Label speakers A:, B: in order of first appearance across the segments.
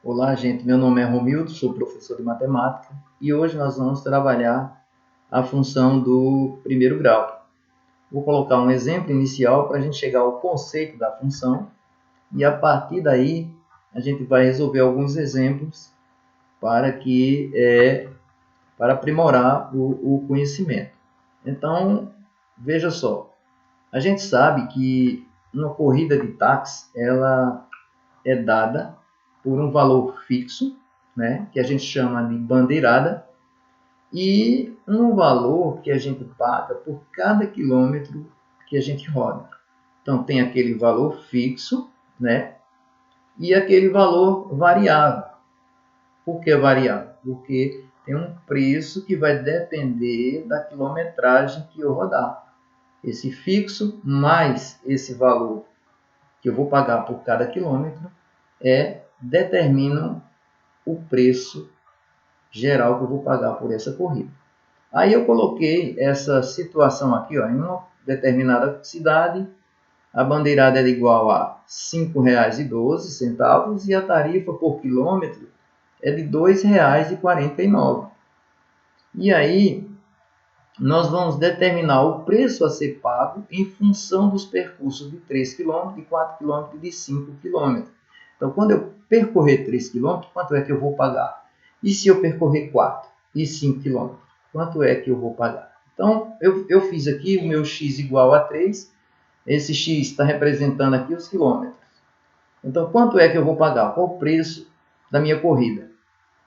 A: Olá, gente. Meu nome é Romildo, sou professor de matemática e hoje nós vamos trabalhar a função do primeiro grau. Vou colocar um exemplo inicial para a gente chegar ao conceito da função e a partir daí a gente vai resolver alguns exemplos para aprimorar o conhecimento. Então, veja só, a gente sabe que uma corrida de táxi ela é dada por um valor fixo, né, que a gente chama de bandeirada, e um valor que a gente paga por cada quilômetro que a gente roda. Então, tem aquele valor fixo, né, e aquele valor variável. Por que variável? Porque tem um preço que vai depender da quilometragem que eu rodar. Esse fixo mais esse valor que eu vou pagar por cada quilômetro determinam o preço geral que eu vou pagar por essa corrida. Aí eu coloquei essa situação aqui, ó, em uma determinada cidade, a bandeirada é igual a R$ 5,12 e a tarifa por quilômetro é de R$ 2,49. E aí nós vamos determinar o preço a ser pago em função dos percursos de 3 km, de 4 km e de 5 km. Então, quando eu percorrer 3 km, quanto é que eu vou pagar? E se eu percorrer 4 e 5 km, quanto é que eu vou pagar? Então, eu fiz aqui o meu x igual a 3. Esse x está representando aqui os quilômetros. Então, quanto é que eu vou pagar? Qual o preço da minha corrida?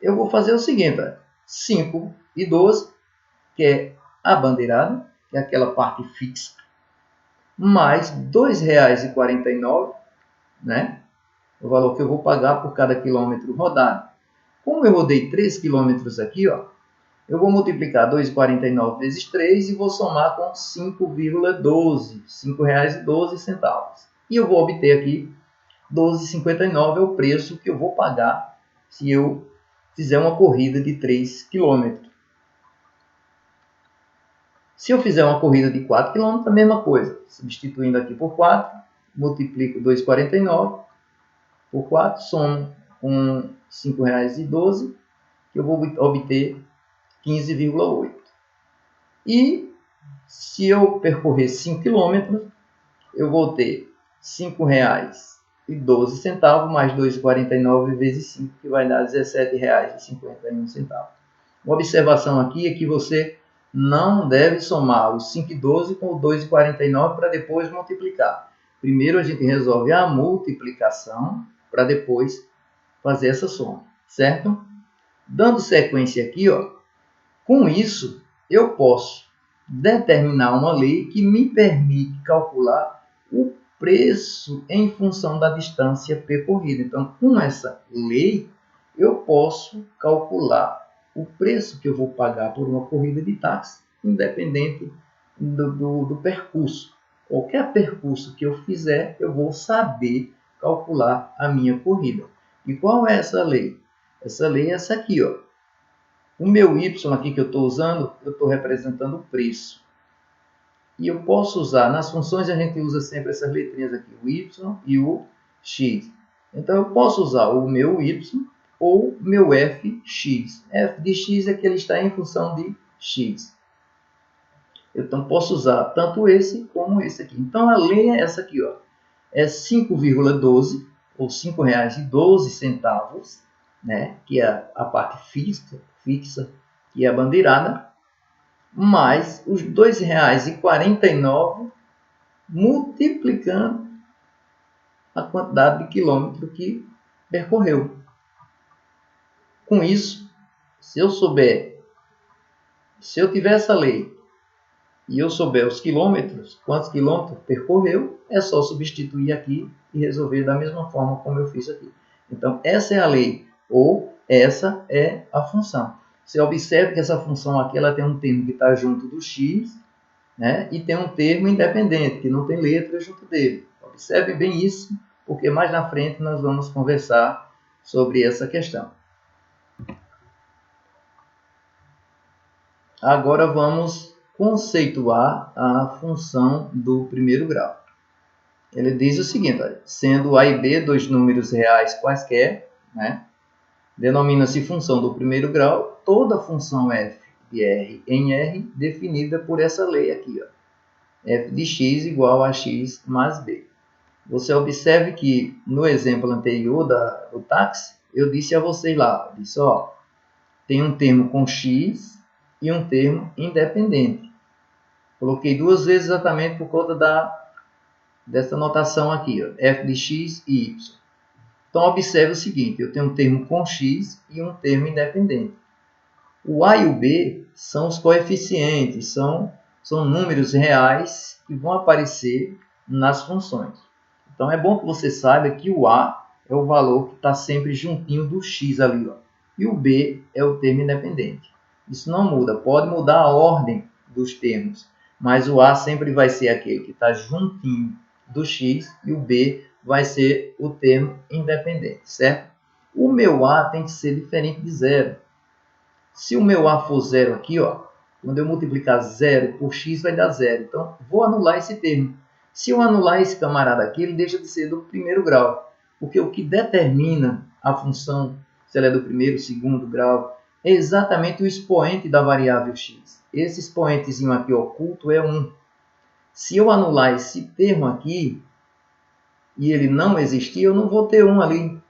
A: Eu vou fazer o seguinte, 5,12, que é a bandeirada, que é aquela parte fixa, mais R$ 2,49, né? O valor que eu vou pagar por cada quilômetro rodado. Como eu rodei 3 quilômetros aqui, ó, eu vou multiplicar 2,49 vezes 3 e vou somar com 5,12, R$ 5,12. E eu vou obter aqui 12,59 é o preço que eu vou pagar se eu fizer uma corrida de 3 quilômetros. Se eu fizer uma corrida de 4 km, a mesma coisa. Substituindo aqui por 4, multiplico 2,49 por 4, somo com R$ 5,12, que eu vou obter 15,8. E se eu percorrer 5 km, eu vou ter R$ 5,12 mais 2,49 vezes 5, que vai dar R$ 17,51. Uma observação aqui é que você não deve somar o 5,12 com o 2,49 para depois multiplicar. Primeiro a gente resolve a multiplicação para depois fazer essa soma, certo? Dando sequência aqui, ó, com isso eu posso determinar uma lei que me permite calcular o preço em função da distância percorrida. Então, com essa lei, eu posso calcular o preço que eu vou pagar por uma corrida de táxi, independente do percurso. Qualquer percurso que eu fizer, eu vou saber calcular a minha corrida. E qual é essa lei? Essa lei é essa aqui, ó. O meu y aqui que eu estou usando, eu estou representando o preço. E eu posso usar, nas funções a gente usa sempre essas letrinhas aqui, o y e o x. Então eu posso usar o meu y ou meu fx. F de x é que ele está em função de x. Então posso usar tanto esse como esse aqui. Então a lei é essa aqui, ó. É 5,12 ou R$ 5,12, né? Que é a parte fixa, que é a bandeirada, mais os R$ 2,49 multiplicando a quantidade de quilômetro que percorreu. Com isso, se eu tiver essa lei e eu souber os quilômetros, quantos quilômetros percorreu, é só substituir aqui e resolver da mesma forma como eu fiz aqui. Então, essa é a lei, ou essa é a função. Você observa que essa função aqui ela tem um termo que está junto do x, né? E tem um termo independente, que não tem letra junto dele. Observe bem isso, porque mais na frente nós vamos conversar sobre essa questão. Agora vamos conceituar a função do primeiro grau. Ele diz o seguinte, olha, sendo A e B dois números reais quaisquer, né? Denomina-se função do primeiro grau toda função f de R em R definida por essa lei aqui, ó. F de x igual a x mais b. Você observe que no exemplo anterior do táxi, eu disse a vocês lá, disse, ó, tem um termo com x e um termo independente. Coloquei duas vezes exatamente por conta dessa notação aqui, ó, f de x e y. Então, observe o seguinte, eu tenho um termo com x e um termo independente. O a e o b são os coeficientes, são números reais que vão aparecer nas funções. Então, é bom que você saiba que o a é o valor que está sempre juntinho do x ali, ó, e o b é o termo independente. Isso não muda, pode mudar a ordem dos termos, mas o a sempre vai ser aquele que está juntinho do x e o b vai ser o termo independente, certo? O meu a tem que ser diferente de zero. Se o meu a for zero aqui, ó, quando eu multiplicar 0 por x vai dar 0. Então, vou anular esse termo. Se eu anular esse camarada aqui, ele deixa de ser do primeiro grau. Porque o que determina a função, se ela é do primeiro, segundo grau, é exatamente o expoente da variável x. Esse expoentezinho aqui oculto é 1. Se eu anular esse termo aqui, e ele não existir, eu não vou ter 1 ali.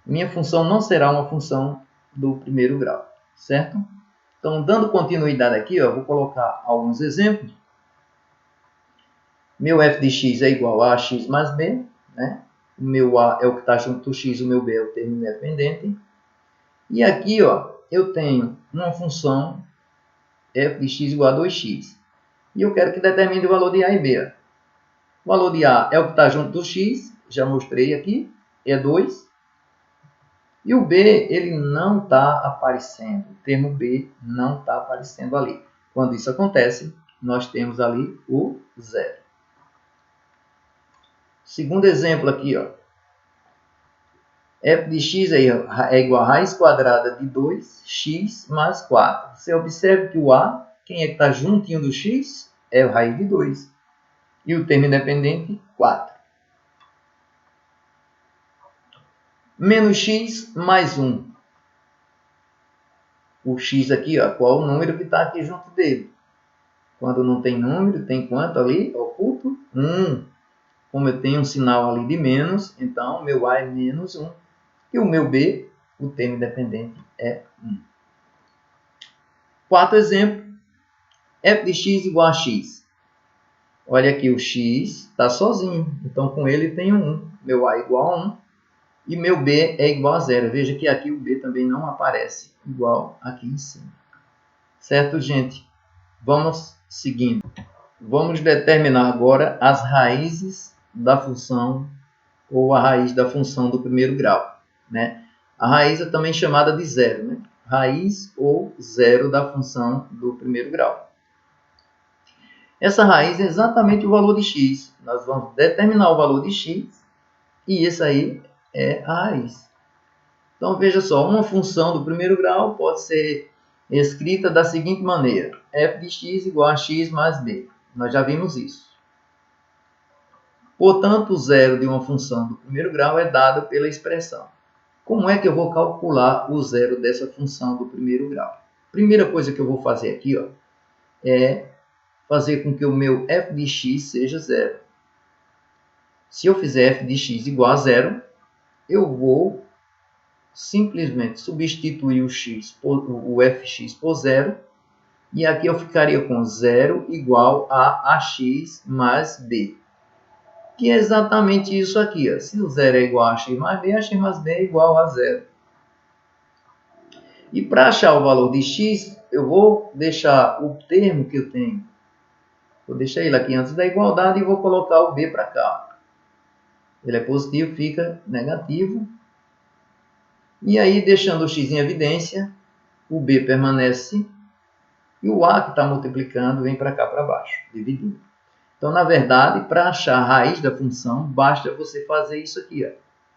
A: Minha função não será uma função do primeiro grau, certo? Então, dando continuidade aqui, ó, vou colocar alguns exemplos. Meu f de x é igual a x mais b, né? O meu a é o que está junto do x, o meu b é o termo independente. E aqui, ó, eu tenho uma função f de x igual a 2x. E eu quero que determine o valor de a e b. Ó. O valor de a é o que está junto do x, já mostrei aqui, é 2. E o b, ele não está aparecendo. O termo b não está aparecendo ali. Quando isso acontece, nós temos ali o zero. Segundo exemplo aqui, ó. F de x é igual a raiz quadrada de 2x mais 4. Você observa que o a, quem é que está juntinho do x? É a raiz de 2. E o termo independente, 4. Menos x mais 1. O x aqui, ó, qual o número que está aqui junto dele? Quando não tem número, tem quanto ali? Oculto? 1. Como eu tenho um sinal ali de menos, então meu a é menos 1. E o meu b, o termo independente, é 1. Quarto exemplo. F de x igual a x. Olha aqui, o x está sozinho. Então, com ele tem 1. Meu a é igual a 1. E meu b é igual a 0. Veja que aqui o b também não aparece igual aqui em cima. Certo, gente? Vamos seguindo. Vamos determinar agora as raízes da função ou a raiz da função do primeiro grau, né? A raiz é também chamada de zero, né? Raiz ou zero da função do primeiro grau. Essa raiz é exatamente o valor de x. Nós vamos determinar o valor de x e esse aí é a raiz. Então, veja só, uma função do primeiro grau pode ser escrita da seguinte maneira. F de x igual a x mais b. Nós já vimos isso. Portanto, o zero de uma função do primeiro grau é dado pela expressão. Como é que eu vou calcular o zero dessa função do primeiro grau? Primeira coisa que eu vou fazer aqui, ó, é fazer com que o meu f de x seja zero. Se eu fizer f de x igual a zero, eu vou simplesmente substituir o fx por zero. E aqui eu ficaria com zero igual a ax mais b. Que é exatamente isso aqui. Ó. Se o zero é igual a x mais b é igual a zero. E para achar o valor de x, eu vou deixar o termo que eu tenho. Vou deixar ele aqui antes da igualdade e vou colocar o b para cá. Ele é positivo, fica negativo. E aí, deixando o x em evidência, o b permanece. E o a que está multiplicando vem para cá para baixo, dividindo. Então, na verdade, para achar a raiz da função, basta você fazer isso aqui. Ó,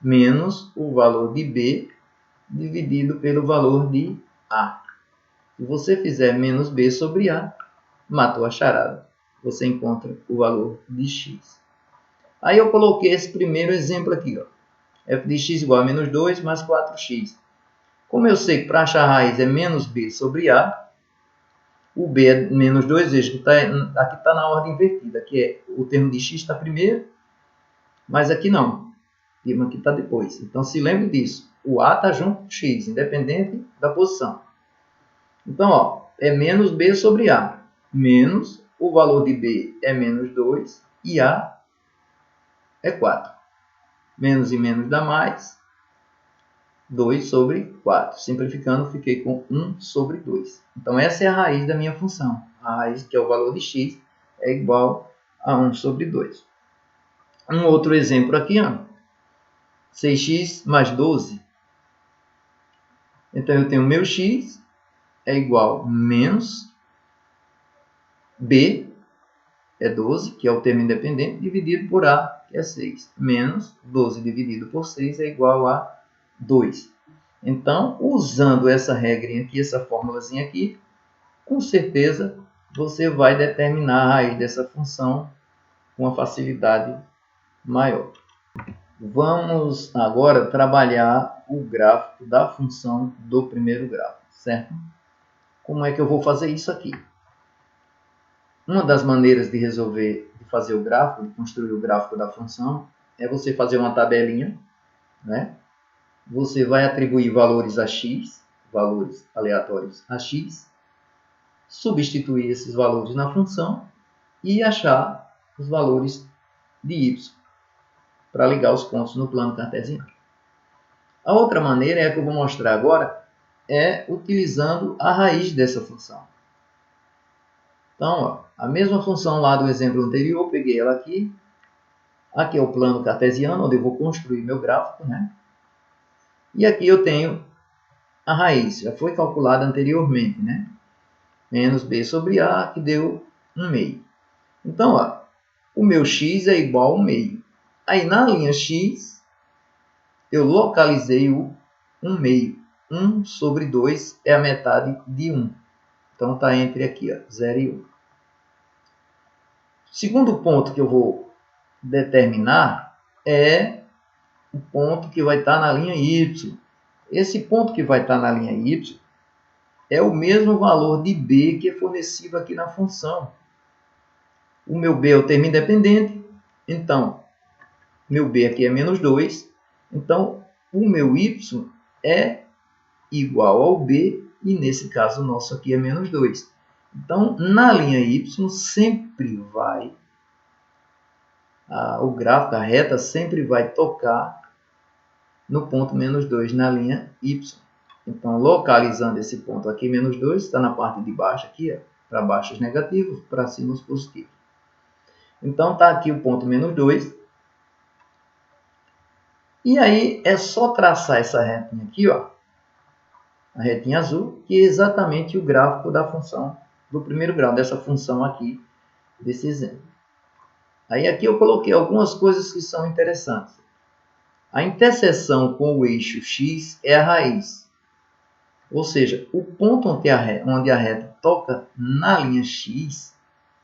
A: menos o valor de b dividido pelo valor de a. Se você fizer menos b sobre a, matou a charada. Você encontra o valor de x. Aí eu coloquei esse primeiro exemplo aqui. Ó. f de x igual a menos 2 mais 4x. Como eu sei que para achar a raiz é menos b sobre a, o b é menos 2, veja que aqui está na ordem invertida. Aqui é, o termo de x está primeiro, mas aqui não. Aqui está depois. Então se lembre disso. O a está junto com o x, independente da posição. Então, ó, é menos b sobre a. Menos o valor de b é menos 2 e a é 4. Menos e menos dá mais. 2 sobre 4. Simplificando, fiquei com 1 sobre 2. Então, essa é a raiz da minha função. A raiz, que é o valor de x, é igual a 1 sobre 2. Um outro exemplo aqui, ó. 6x mais 12. Então, eu tenho meu x é igual a menos b, é 12, que é o termo independente, dividido por a, que é 6. Menos 12 dividido por 6 é igual a 2. Então, usando essa regrinha aqui, essa formulazinha aqui, com certeza você vai determinar a raiz dessa função com uma facilidade maior. Vamos agora trabalhar o gráfico da função do primeiro grau, certo? Como é que eu vou fazer isso aqui? Uma das maneiras de resolver, de fazer o gráfico, de construir o gráfico da função, é você fazer uma tabelinha, né? Você vai atribuir valores a x, valores aleatórios a x, substituir esses valores na função e achar os valores de y, para ligar os pontos no plano cartesiano. A outra maneira é a que eu vou mostrar agora, é utilizando a raiz dessa função. Então, ó, a mesma função lá do exemplo anterior, eu peguei ela aqui. Aqui é o plano cartesiano, onde eu vou construir meu gráfico, né? E aqui eu tenho a raiz, já foi calculada anteriormente, né? Menos b sobre a, que deu 1 meio. Então, ó, o meu x é igual a 1 meio. Aí, na linha x, eu localizei o 1 meio. 1 sobre 2 é a metade de 1. Então, está entre aqui, ó, 0 e 1. O segundo ponto que eu vou determinar é o ponto que vai estar na linha y. Esse ponto que vai estar na linha y é o mesmo valor de b que é fornecido aqui na função. O meu b é o termo independente, então, meu b aqui é menos 2, então, o meu y é igual ao b, e nesse caso nosso aqui é menos 2. Então, na linha y sempre vai, o gráfico, a reta sempre vai tocar no ponto menos 2 na linha y. Então, localizando esse ponto aqui, menos 2, está na parte de baixo aqui, para baixo os negativos, para cima os positivos. Então, está aqui o ponto menos 2. E aí, é só traçar essa retinha aqui, ó, a retinha azul, que é exatamente o gráfico da função do primeiro grau, dessa função aqui, desse exemplo. Aí, aqui eu coloquei algumas coisas que são interessantes. A interseção com o eixo x é a raiz. Ou seja, o ponto onde a reta toca na linha x,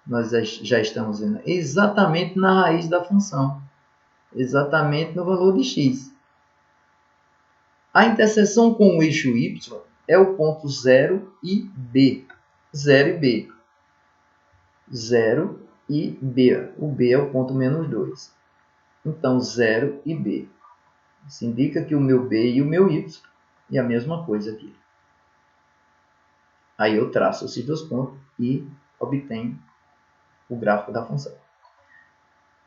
A: nós já estamos vendo exatamente na raiz da função. Exatamente no valor de x. A interseção com o eixo y é o ponto 0 e b. 0 e b. 0 e b. O b é o ponto menos 2. Então, 0 e b. Isso indica que o meu b e o meu y é a mesma coisa aqui. Aí eu traço esses dois pontos e obtenho o gráfico da função.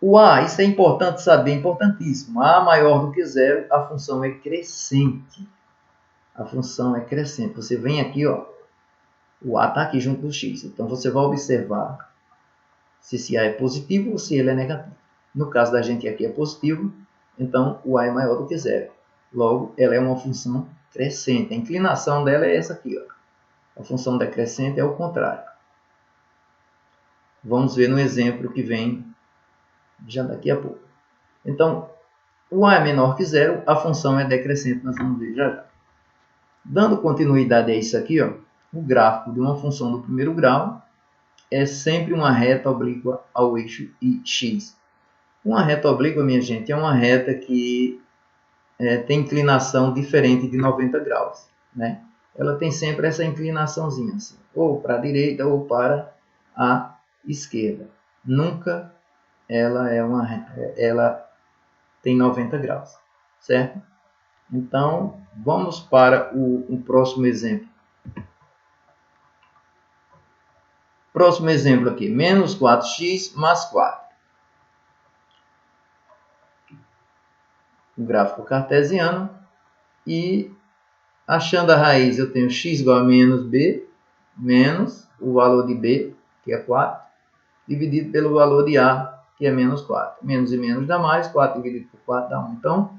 A: O a, isso é importante saber, importantíssimo. A maior do que 0, a função é crescente. A função é crescente. Você vem aqui, ó, o a está aqui junto do x. Então, você vai observar se esse a é positivo ou se ele é negativo. No caso da gente aqui é positivo, então o a é maior do que 0. Logo, ela é uma função crescente. A inclinação dela é essa aqui, ó. A função decrescente é o contrário. Vamos ver no exemplo que vem já daqui a pouco. Então, o a é menor que 0, a função é decrescente, nós vamos ver já já. Dando continuidade a isso aqui, ó, o gráfico de uma função do primeiro grau é sempre uma reta oblíqua ao eixo x. Uma reta oblíqua, minha gente, é uma reta que tem inclinação diferente de 90 graus, né? Ela tem sempre essa inclinaçãozinha, assim, ou para a direita ou para a esquerda. Nunca ela tem 90 graus, certo? Então, vamos para o próximo exemplo. Próximo exemplo aqui, menos 4x mais 4. O gráfico cartesiano. E achando a raiz, eu tenho x igual a menos b, menos o valor de b, que é 4, dividido pelo valor de a, que é menos 4. Menos e menos dá mais, 4 dividido por 4 dá 1. Então,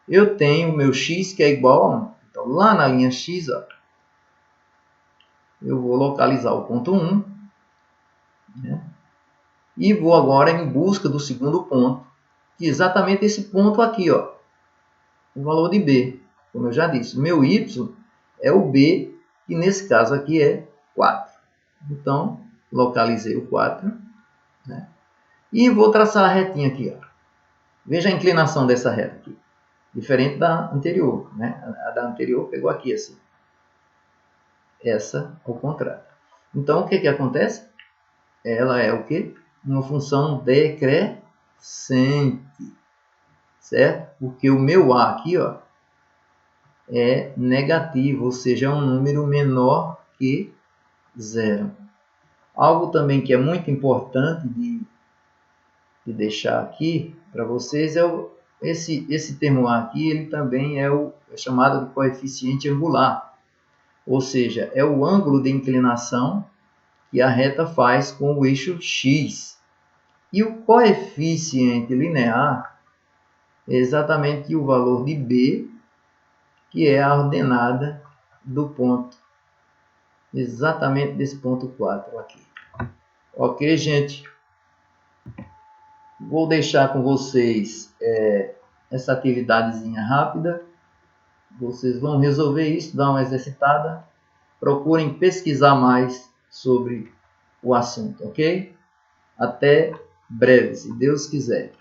A: eu tenho o meu x que é igual a 1. Então, lá na linha x, ó, eu vou localizar o ponto 1, né? E vou agora em busca do segundo ponto, que é exatamente esse ponto aqui, ó, o valor de b. Como eu já disse, o meu y é o b, que nesse caso aqui é 4. Então, localizei o 4, né? E vou traçar a retinha aqui, ó. Veja a inclinação dessa reta aqui. Diferente da anterior, né? A da anterior pegou aqui assim. Essa ao contrário. Então, o que que acontece? Ela é o quê? Uma função decrescente, certo? Porque o meu a aqui, ó, é negativo, ou seja, é um número menor que 0. Algo também que é muito importante de deixar aqui para vocês é esse termo A aqui, ele também é chamado de coeficiente angular, ou seja, é o ângulo de inclinação que a reta faz com o eixo x. E o coeficiente linear é exatamente o valor de b, que é a ordenada do ponto, exatamente desse ponto 4 aqui. Ok, gente? Vou deixar com vocês essa atividadezinha rápida. Vocês vão resolver isso, dar uma exercitada. Procurem pesquisar mais sobre o assunto, ok? Até breve, se Deus quiser.